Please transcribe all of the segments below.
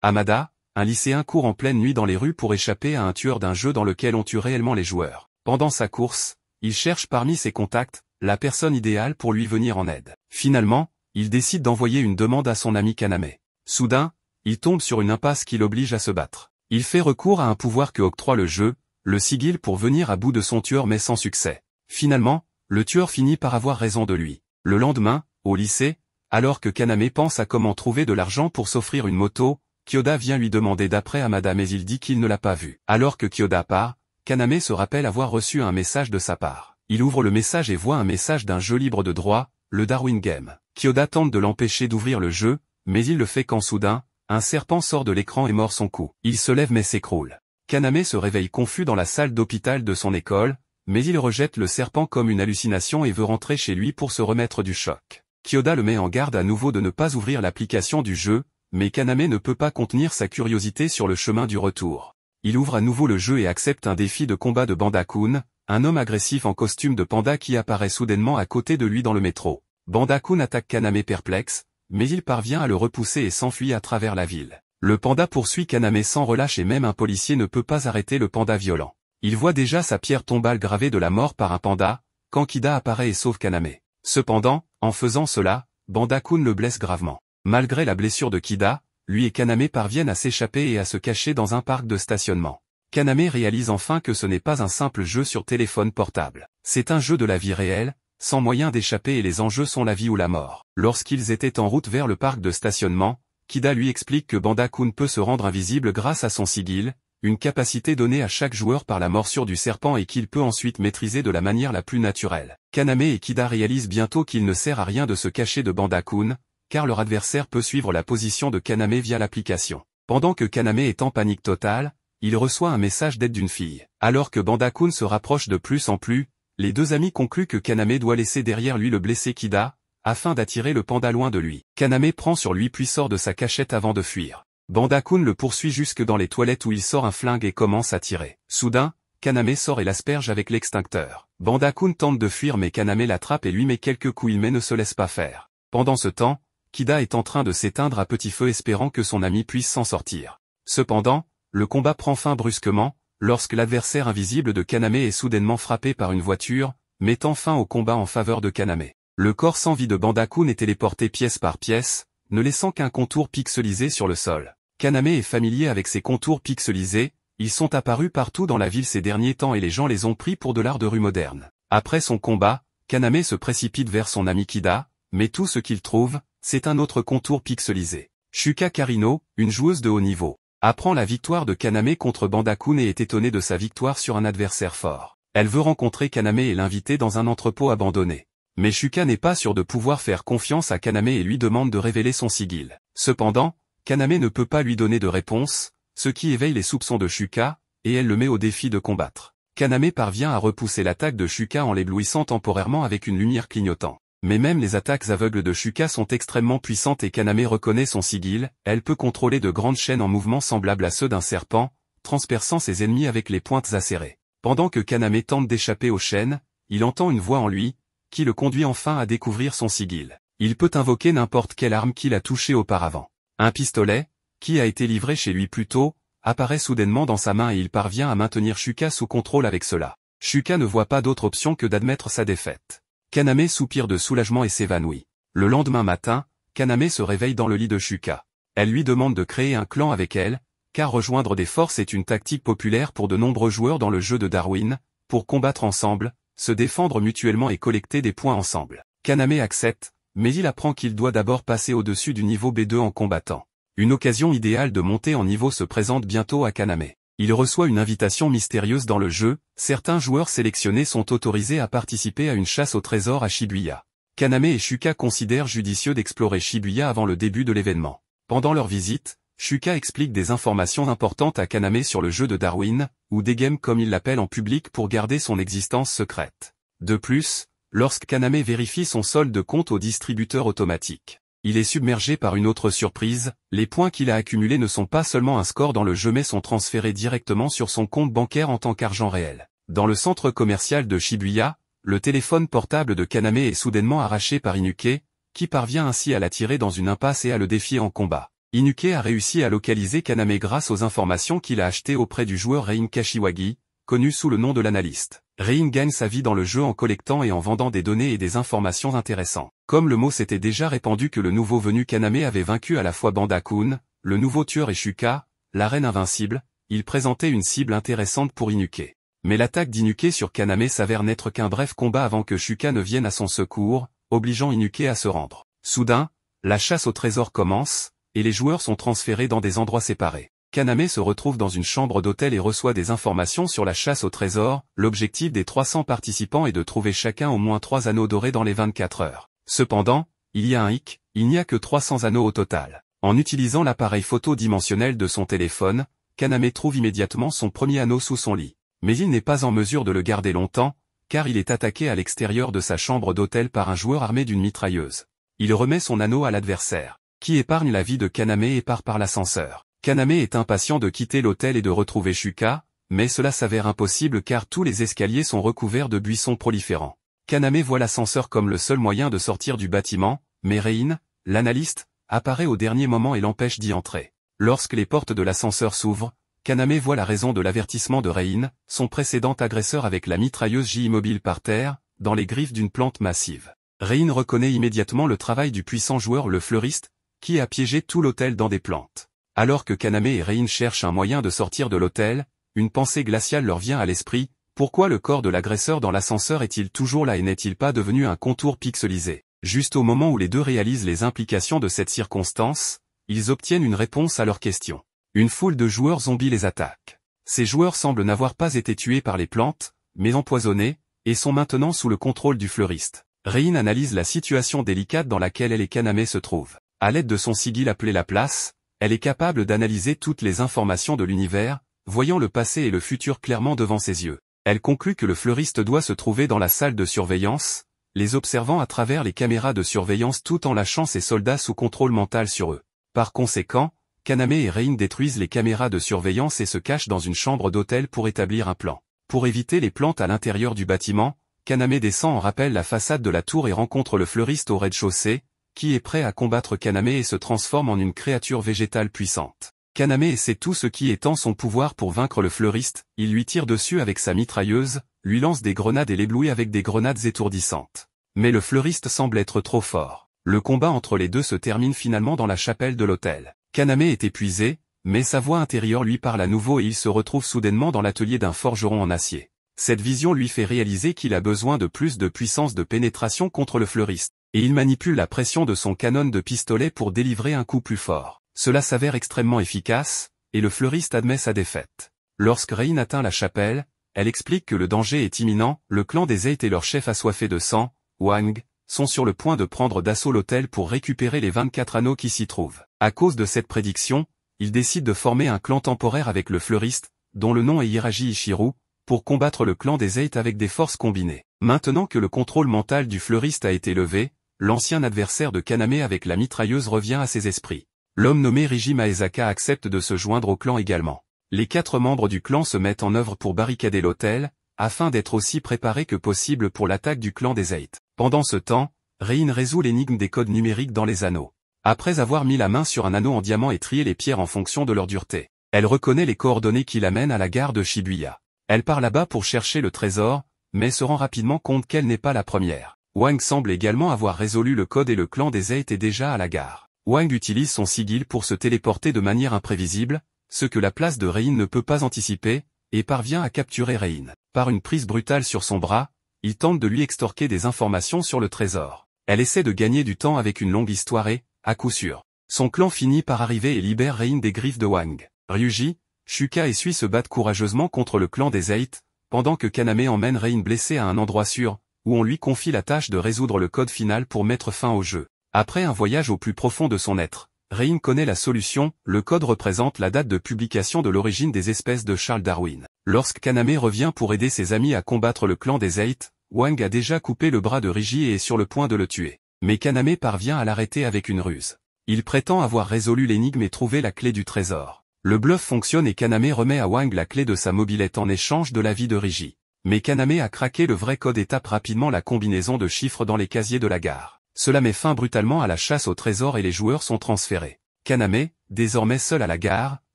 Hamada, un lycéen court en pleine nuit dans les rues pour échapper à un tueur d'un jeu dans lequel on tue réellement les joueurs. Pendant sa course, il cherche parmi ses contacts la personne idéale pour lui venir en aide. Finalement, il décide d'envoyer une demande à son ami Kaname. Soudain, il tombe sur une impasse qui l'oblige à se battre. Il fait recours à un pouvoir que octroie le jeu, le sigil, pour venir à bout de son tueur mais sans succès. Finalement, le tueur finit par avoir raison de lui. Le lendemain, au lycée, alors que Kaname pense à comment trouver de l'argent pour s'offrir une moto, Kyoda vient lui demander d'après Hamada mais il dit qu'il ne l'a pas vu. Alors que Kyoda part, Kaname se rappelle avoir reçu un message de sa part. Il ouvre le message et voit un message d'un jeu libre de droit, le Darwin Game. Kyoda tente de l'empêcher d'ouvrir le jeu, mais il le fait quand soudain, un serpent sort de l'écran et mord son cou. Il se lève mais s'écroule. Kaname se réveille confus dans la salle d'hôpital de son école, mais il rejette le serpent comme une hallucination et veut rentrer chez lui pour se remettre du choc. Kyoda le met en garde à nouveau de ne pas ouvrir l'application du jeu, mais Kaname ne peut pas contenir sa curiosité sur le chemin du retour. Il ouvre à nouveau le jeu et accepte un défi de combat de Banda-kun, un homme agressif en costume de panda qui apparaît soudainement à côté de lui dans le métro. Banda-kun attaque Kaname perplexe, mais il parvient à le repousser et s'enfuit à travers la ville. Le panda poursuit Kaname sans relâche et même un policier ne peut pas arrêter le panda violent. Il voit déjà sa pierre tombale gravée de la mort par un panda, quand Kida apparaît et sauve Kaname. Cependant, en faisant cela, Banda-kun le blesse gravement. Malgré la blessure de Kida, lui et Kaname parviennent à s'échapper et à se cacher dans un parc de stationnement. Kaname réalise enfin que ce n'est pas un simple jeu sur téléphone portable. C'est un jeu de la vie réelle, sans moyen d'échapper et les enjeux sont la vie ou la mort. Lorsqu'ils étaient en route vers le parc de stationnement, Kida lui explique que Banda-kun peut se rendre invisible grâce à son sigil, une capacité donnée à chaque joueur par la morsure du serpent et qu'il peut ensuite maîtriser de la manière la plus naturelle. Kaname et Kida réalisent bientôt qu'il ne sert à rien de se cacher de Banda-kun, car leur adversaire peut suivre la position de Kaname via l'application. Pendant que Kaname est en panique totale, il reçoit un message d'aide d'une fille. Alors que Banda-kun se rapproche de plus en plus, les deux amis concluent que Kaname doit laisser derrière lui le blessé Kida, afin d'attirer le panda loin de lui. Kaname prend sur lui puis sort de sa cachette avant de fuir. Banda-kun le poursuit jusque dans les toilettes où il sort un flingue et commence à tirer. Soudain, Kaname sort et l'asperge avec l'extincteur. Banda-kun tente de fuir mais Kaname l'attrape et lui met quelques coups mais ne se laisse pas faire. Pendant ce temps, Kida est en train de s'éteindre à petit feu espérant que son ami puisse s'en sortir. Cependant, le combat prend fin brusquement, lorsque l'adversaire invisible de Kaname est soudainement frappé par une voiture, mettant fin au combat en faveur de Kaname. Le corps sans vie de Banda-kun est téléporté pièce par pièce, ne laissant qu'un contour pixelisé sur le sol. Kaname est familier avec ces contours pixelisés, ils sont apparus partout dans la ville ces derniers temps et les gens les ont pris pour de l'art de rue moderne. Après son combat, Kaname se précipite vers son ami Kida, mais tout ce qu'il trouve, c'est un autre contour pixelisé. Shuka Karino, une joueuse de haut niveau, apprend la victoire de Kaname contre Banda-kun et est étonnée de sa victoire sur un adversaire fort. Elle veut rencontrer Kaname et l'inviter dans un entrepôt abandonné. Mais Shuka n'est pas sûr de pouvoir faire confiance à Kaname et lui demande de révéler son sigil. Cependant, Kaname ne peut pas lui donner de réponse, ce qui éveille les soupçons de Shuka, et elle le met au défi de combattre. Kaname parvient à repousser l'attaque de Shuka en l'éblouissant temporairement avec une lumière clignotante. Mais même les attaques aveugles de Shuka sont extrêmement puissantes et Kaname reconnaît son sigil, elle peut contrôler de grandes chaînes en mouvement semblables à ceux d'un serpent, transperçant ses ennemis avec les pointes acérées. Pendant que Kaname tente d'échapper aux chaînes, il entend une voix en lui, qui le conduit enfin à découvrir son sigil. Il peut invoquer n'importe quelle arme qu'il a touchée auparavant. Un pistolet, qui a été livré chez lui plus tôt, apparaît soudainement dans sa main et il parvient à maintenir Shuka sous contrôle avec cela. Shuka ne voit pas d'autre option que d'admettre sa défaite. Kaname soupire de soulagement et s'évanouit. Le lendemain matin, Kaname se réveille dans le lit de Shuka. Elle lui demande de créer un clan avec elle, car rejoindre des forces est une tactique populaire pour de nombreux joueurs dans le jeu de Darwin, pour combattre ensemble, se défendre mutuellement et collecter des points ensemble. Kaname accepte, mais il apprend qu'il doit d'abord passer au-dessus du niveau B2 en combattant. Une occasion idéale de monter en niveau se présente bientôt à Kaname. Il reçoit une invitation mystérieuse dans le jeu, certains joueurs sélectionnés sont autorisés à participer à une chasse au trésor à Shibuya. Kaname et Shuka considèrent judicieux d'explorer Shibuya avant le début de l'événement. Pendant leur visite, Shuka explique des informations importantes à Kaname sur le jeu de Darwin, ou des games comme il l'appelle en public pour garder son existence secrète. De plus, lorsque Kaname vérifie son solde de compte au distributeur automatique, il est submergé par une autre surprise, les points qu'il a accumulés ne sont pas seulement un score dans le jeu mais sont transférés directement sur son compte bancaire en tant qu'argent réel. Dans le centre commercial de Shibuya, le téléphone portable de Kaname est soudainement arraché par Inuke, qui parvient ainsi à l'attirer dans une impasse et à le défier en combat. Inuke a réussi à localiser Kaname grâce aux informations qu'il a achetées auprès du joueur Rein Kashiwagi, connu sous le nom de l'analyste. Rein gagne sa vie dans le jeu en collectant et en vendant des données et des informations intéressantes. Comme le mot s'était déjà répandu que le nouveau venu Kaname avait vaincu à la fois Banda-kun, le nouveau tueur et Shuka, la reine invincible, il présentait une cible intéressante pour Inuke. Mais l'attaque d'Inuke sur Kaname s'avère n'être qu'un bref combat avant que Shuka ne vienne à son secours, obligeant Inuke à se rendre. Soudain, la chasse au trésor commence, et les joueurs sont transférés dans des endroits séparés. Kaname se retrouve dans une chambre d'hôtel et reçoit des informations sur la chasse au trésor. L'objectif des 300 participants est de trouver chacun au moins 3 anneaux dorés dans les 24 heures. Cependant, il y a un hic, il n'y a que 300 anneaux au total. En utilisant l'appareil photo dimensionnel de son téléphone, Kaname trouve immédiatement son premier anneau sous son lit. Mais il n'est pas en mesure de le garder longtemps, car il est attaqué à l'extérieur de sa chambre d'hôtel par un joueur armé d'une mitrailleuse. Il remet son anneau à l'adversaire, qui épargne la vie de Kaname et part par l'ascenseur. Kaname est impatient de quitter l'hôtel et de retrouver Shuka, mais cela s'avère impossible car tous les escaliers sont recouverts de buissons proliférants. Kaname voit l'ascenseur comme le seul moyen de sortir du bâtiment, mais Rein, l'analyste, apparaît au dernier moment et l'empêche d'y entrer. Lorsque les portes de l'ascenseur s'ouvrent, Kaname voit la raison de l'avertissement de Rein, son précédent agresseur avec la mitrailleuse J immobile par terre, dans les griffes d'une plante massive. Rein reconnaît immédiatement le travail du puissant joueur le fleuriste, qui a piégé tout l'hôtel dans des plantes. Alors que Kaname et Rein cherchent un moyen de sortir de l'hôtel, une pensée glaciale leur vient à l'esprit, pourquoi le corps de l'agresseur dans l'ascenseur est-il toujours là et n'est-il pas devenu un contour pixelisé? Juste au moment où les deux réalisent les implications de cette circonstance, ils obtiennent une réponse à leur question. Une foule de joueurs zombies les attaque. Ces joueurs semblent n'avoir pas été tués par les plantes, mais empoisonnés, et sont maintenant sous le contrôle du fleuriste. Rein analyse la situation délicate dans laquelle elle et Kaname se trouvent. À l'aide de son sigil appelé la place, elle est capable d'analyser toutes les informations de l'univers, voyant le passé et le futur clairement devant ses yeux. Elle conclut que le fleuriste doit se trouver dans la salle de surveillance, les observant à travers les caméras de surveillance tout en lâchant ses soldats sous contrôle mental sur eux. Par conséquent, Kaname et Rein détruisent les caméras de surveillance et se cachent dans une chambre d'hôtel pour établir un plan. Pour éviter les plantes à l'intérieur du bâtiment, Kaname descend en rappel la façade de la tour et rencontre le fleuriste au rez-de-chaussée, qui est prêt à combattre Kaname et se transforme en une créature végétale puissante. Kaname essaie tout ce qui est en son pouvoir pour vaincre le fleuriste, il lui tire dessus avec sa mitrailleuse, lui lance des grenades et l'éblouit avec des grenades étourdissantes. Mais le fleuriste semble être trop fort. Le combat entre les deux se termine finalement dans la chapelle de l'hôtel. Kaname est épuisé, mais sa voix intérieure lui parle à nouveau et il se retrouve soudainement dans l'atelier d'un forgeron en acier. Cette vision lui fait réaliser qu'il a besoin de plus de puissance de pénétration contre le fleuriste. Et il manipule la pression de son canon de pistolet pour délivrer un coup plus fort. Cela s'avère extrêmement efficace, et le fleuriste admet sa défaite. Lorsque Rein atteint la chapelle, elle explique que le danger est imminent, le clan des Eight et leur chef assoiffé de sang, Wang, sont sur le point de prendre d'assaut l'hôtel pour récupérer les 24 anneaux qui s'y trouvent. À cause de cette prédiction, ils décident de former un clan temporaire avec le fleuriste, dont le nom est Hiraji Ishiru, pour combattre le clan des Eight avec des forces combinées. Maintenant que le contrôle mental du fleuriste a été levé, l'ancien adversaire de Kaname avec la mitrailleuse revient à ses esprits. L'homme nommé Riji Maezaka accepte de se joindre au clan également. Les 4 membres du clan se mettent en œuvre pour barricader l'hôtel, afin d'être aussi préparés que possible pour l'attaque du clan des Eight. Pendant ce temps, Rein résout l'énigme des codes numériques dans les anneaux. Après avoir mis la main sur un anneau en diamant et trié les pierres en fonction de leur dureté, elle reconnaît les coordonnées qui l'amènent à la gare de Shibuya. Elle part là-bas pour chercher le trésor, mais se rend rapidement compte qu'elle n'est pas la première. Wang semble également avoir résolu le code et le clan des Eight est déjà à la gare. Wang utilise son sigil pour se téléporter de manière imprévisible, ce que la place de Rein ne peut pas anticiper, et parvient à capturer Rein. Par une prise brutale sur son bras, il tente de lui extorquer des informations sur le trésor. Elle essaie de gagner du temps avec une longue histoire et, à coup sûr, son clan finit par arriver et libère Rein des griffes de Wang. Ryuji, Shuka et Sui se battent courageusement contre le clan des Eight, pendant que Kaname emmène Rein blessé à un endroit sûr, où on lui confie la tâche de résoudre le code final pour mettre fin au jeu. Après un voyage au plus profond de son être, Rein connaît la solution, le code représente la date de publication de l'origine des espèces de Charles Darwin. Lorsque Kaname revient pour aider ses amis à combattre le clan des Eight, Wang a déjà coupé le bras de Ryuji et est sur le point de le tuer. Mais Kaname parvient à l'arrêter avec une ruse. Il prétend avoir résolu l'énigme et trouvé la clé du trésor. Le bluff fonctionne et Kaname remet à Wang la clé de sa mobilette en échange de la vie de Ryuji. Mais Kaname a craqué le vrai code et tape rapidement la combinaison de chiffres dans les casiers de la gare. Cela met fin brutalement à la chasse au trésor et les joueurs sont transférés. Kaname, désormais seul à la gare,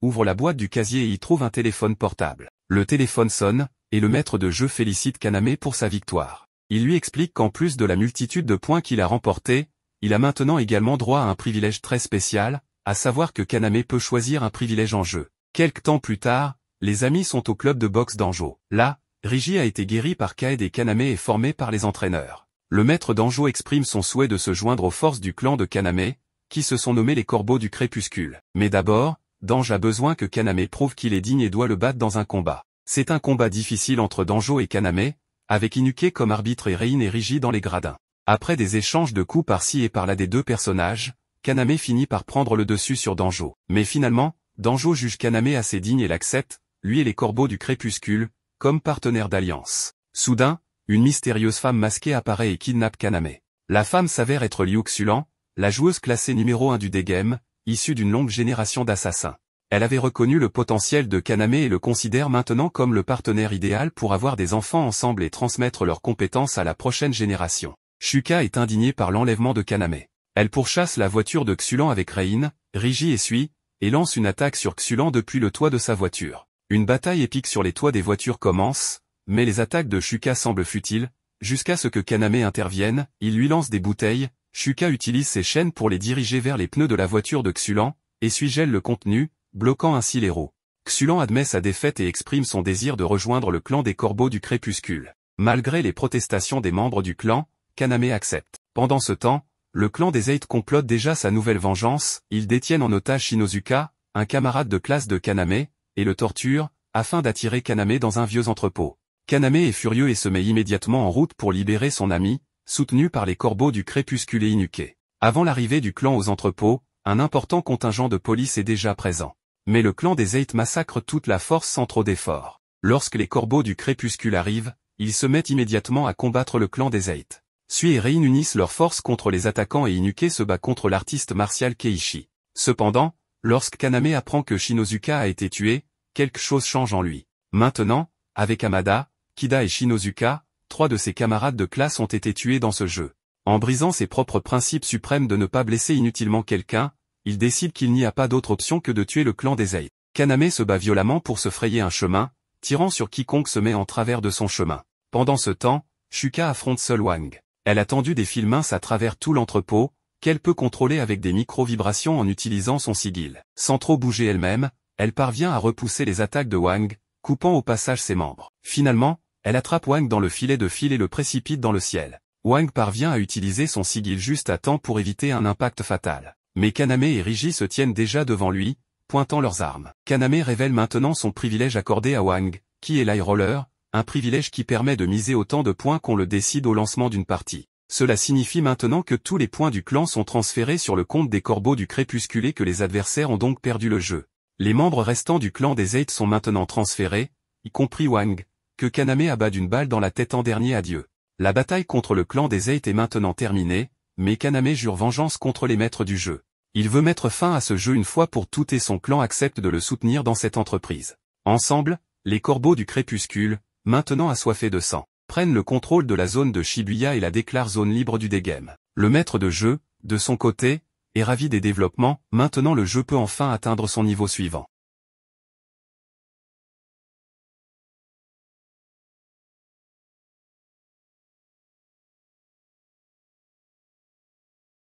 ouvre la boîte du casier et y trouve un téléphone portable. Le téléphone sonne, et le maître de jeu félicite Kaname pour sa victoire. Il lui explique qu'en plus de la multitude de points qu'il a remportés, il a maintenant également droit à un privilège très spécial, à savoir que Kaname peut choisir un privilège en jeu. Quelque temps plus tard, les amis sont au club de boxe d'Anjo. Là, Rigi a été guéri par Kaed et Kaname est formé par les entraîneurs. Le maître d'Anjo exprime son souhait de se joindre aux forces du clan de Kaname, qui se sont nommés les Corbeaux du Crépuscule. Mais d'abord, Dange a besoin que Kaname prouve qu'il est digne et doit le battre dans un combat. C'est un combat difficile entre Danjo et Kaname, avec Inuke comme arbitre et Rein et Rigi dans les gradins. Après des échanges de coups par-ci et par-là des deux personnages, Kaname finit par prendre le dessus sur Danjo. Mais finalement, Danjo juge Kaname assez digne et l'accepte, lui et les Corbeaux du Crépuscule, comme partenaires d'alliance. Soudain, une mystérieuse femme masquée apparaît et kidnappe Kaname. La femme s'avère être Liu Xulan, la joueuse classée numéro 1 du D-Game, issue d'une longue génération d'assassins. Elle avait reconnu le potentiel de Kaname et le considère maintenant comme le partenaire idéal pour avoir des enfants ensemble et transmettre leurs compétences à la prochaine génération. Shuka est indignée par l'enlèvement de Kaname. Elle pourchasse la voiture de Xulan avec Rein, Rigi essuie, et lance une attaque sur Xulan depuis le toit de sa voiture. Une bataille épique sur les toits des voitures commence, mais les attaques de Shuka semblent futiles, jusqu'à ce que Kaname intervienne, il lui lance des bouteilles, Shuka utilise ses chaînes pour les diriger vers les pneus de la voiture de Xulan, essuie-gèle le contenu, bloquant ainsi les roues. Xulan admet sa défaite et exprime son désir de rejoindre le clan des Corbeaux du Crépuscule. Malgré les protestations des membres du clan, Kaname accepte. Pendant ce temps, le clan des Eight complote déjà sa nouvelle vengeance, ils détiennent en otage Shinozuka, un camarade de classe de Kaname, et le torturent, afin d'attirer Kaname dans un vieux entrepôt. Kaname est furieux et se met immédiatement en route pour libérer son ami, soutenu par les Corbeaux du Crépuscule et Inuke. Avant l'arrivée du clan aux entrepôts, un important contingent de police est déjà présent. Mais le clan des Eight massacre toute la force sans trop d'efforts. Lorsque les Corbeaux du Crépuscule arrivent, ils se mettent immédiatement à combattre le clan des Eight. Sui et Rein unissent leurs forces contre les attaquants et Inuke se bat contre l'artiste martial Keiichi. Cependant, lorsque Kaname apprend que Shinozuka a été tué, quelque chose change en lui. Maintenant, avec Amada, Kida et Shinozuka, 3 de ses camarades de classe ont été tués dans ce jeu. En brisant ses propres principes suprêmes de ne pas blesser inutilement quelqu'un, il décide qu'il n'y a pas d'autre option que de tuer le clan des Eight. Kaname se bat violemment pour se frayer un chemin, tirant sur quiconque se met en travers de son chemin. Pendant ce temps, Shuka affronte seul Wang. Elle a tendu des fils minces à travers tout l'entrepôt, qu'elle peut contrôler avec des micro-vibrations en utilisant son sigil. Sans trop bouger elle-même, elle parvient à repousser les attaques de Wang, coupant au passage ses membres. Finalement, elle attrape Wang dans le filet de fil et le précipite dans le ciel. Wang parvient à utiliser son sigil juste à temps pour éviter un impact fatal. Mais Kaname et Rigi se tiennent déjà devant lui, pointant leurs armes. Kaname révèle maintenant son privilège accordé à Wang, qui est l'Eye Roller, un privilège qui permet de miser autant de points qu'on le décide au lancement d'une partie. Cela signifie maintenant que tous les points du clan sont transférés sur le compte des Corbeaux du Crépuscule et que les adversaires ont donc perdu le jeu. Les membres restants du clan des Eight sont maintenant transférés, y compris Wang, que Kaname abat d'une balle dans la tête en dernier adieu. La bataille contre le clan des Eight est maintenant terminée, mais Kaname jure vengeance contre les maîtres du jeu. Il veut mettre fin à ce jeu une fois pour toutes et son clan accepte de le soutenir dans cette entreprise. Ensemble, les Corbeaux du Crépuscule, maintenant assoiffés de sang, prennent le contrôle de la zone de Shibuya et la déclarent zone libre du D-Game. Le maître de jeu, de son côté, est ravi des développements, maintenant le jeu peut enfin atteindre son niveau suivant.